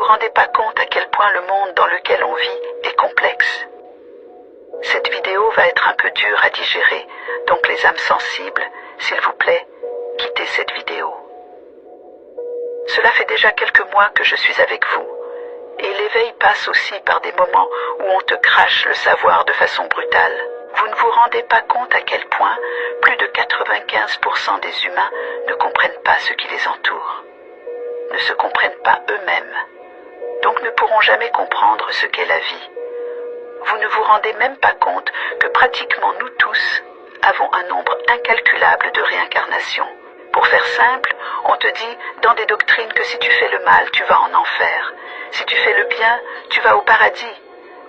rendez pas compte à quel point le monde dans lequel on vit est complexe. Cette vidéo va être un peu dure à digérer, donc les âmes sensibles, s'il vous plaît, quittez cette vidéo. Cela fait déjà quelques mois que je suis avec vous, et l'éveil passe aussi par des moments où on te crache le savoir de façon brutale. Vous ne vous rendez pas compte à quel point plus de 95% des humains ne comprennent pas ce qui les entoure, ne se comprennent pas eux-mêmes, donc ne pourront jamais comprendre ce qu'est la vie. Vous ne vous rendez même pas compte que pratiquement nous tous avons un nombre incalculable de réincarnations. Pour faire simple, on te dit dans des doctrines que si tu fais le mal, tu vas en enfer. Si tu fais le bien, tu vas au paradis.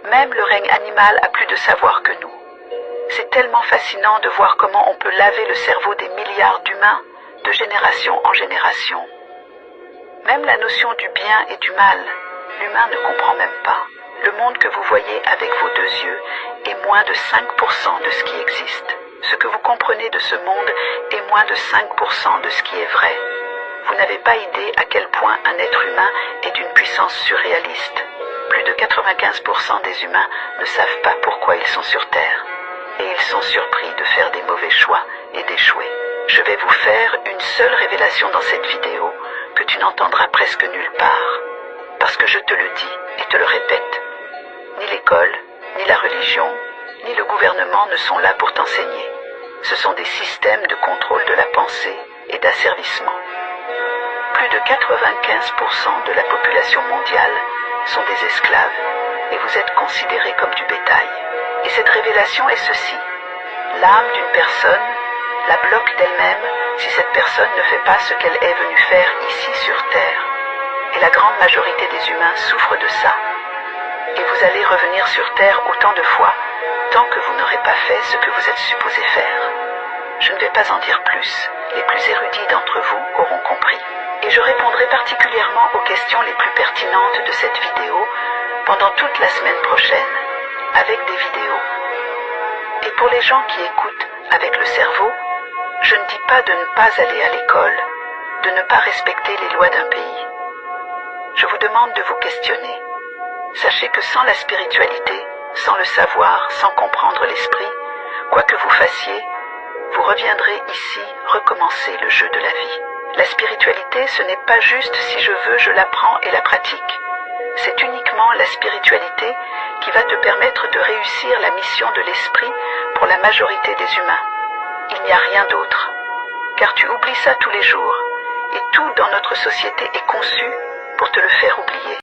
Même le règne animal a plus de savoir que nous. C'est tellement fascinant de voir comment on peut laver le cerveau des milliards d'humains, de génération en génération. Même la notion du bien et du mal, l'humain ne comprend même pas. Le monde que vous voyez avec vos deux yeux est moins de 5% de ce qui existe. Ce que vous comprenez de ce monde est moins de 5% de ce qui est vrai. Vous n'avez pas idée à quel point un être humain est d'une puissance surréaliste. Plus de 95% des humains ne savent pas pourquoi ils sont sur Terre. Et ils sont surpris de faire des mauvais choix et d'échouer. Je vais vous faire une seule révélation dans cette vidéo que tu n'entendras presque nulle part. Parce que je te le dis et te le répète, ni l'école, ni la religion, ni le gouvernement ne sont là pour t'enseigner. Ce sont des systèmes de contrôle de la pensée et d'asservissement. Plus de 95% de la population mondiale sont des esclaves et vous êtes considérés comme du bétail. Et cette révélation est ceci. L'âme d'une personne la bloque d'elle-même si cette personne ne fait pas ce qu'elle est venue faire ici sur Terre. Et la grande majorité des humains souffrent de ça. Et vous allez revenir sur Terre autant de fois, tant que vous n'aurez pas fait ce que vous êtes supposé faire. Je ne vais pas en dire plus, les plus érudits d'entre vous auront compris. Et je répondrai particulièrement aux questions les plus pertinentes de cette vidéo pendant toute la semaine prochaine, avec des vidéos. Et pour les gens qui écoutent avec le cerveau, je ne dis pas de ne pas aller à l'école, de ne pas respecter les lois d'un pays. Je vous demande de vous questionner. Sachez que sans la spiritualité, sans le savoir, sans comprendre l'esprit, quoi que vous fassiez, vous reviendrez ici recommencer le jeu de la vie. La spiritualité, ce n'est pas juste si je veux, je l'apprends et la pratique. C'est uniquement la spiritualité qui va te permettre de réussir la mission de l'esprit pour la majorité des humains. Il n'y a rien d'autre. Car tu oublies ça tous les jours, et tout dans notre société est conçu pour te le faire oublier.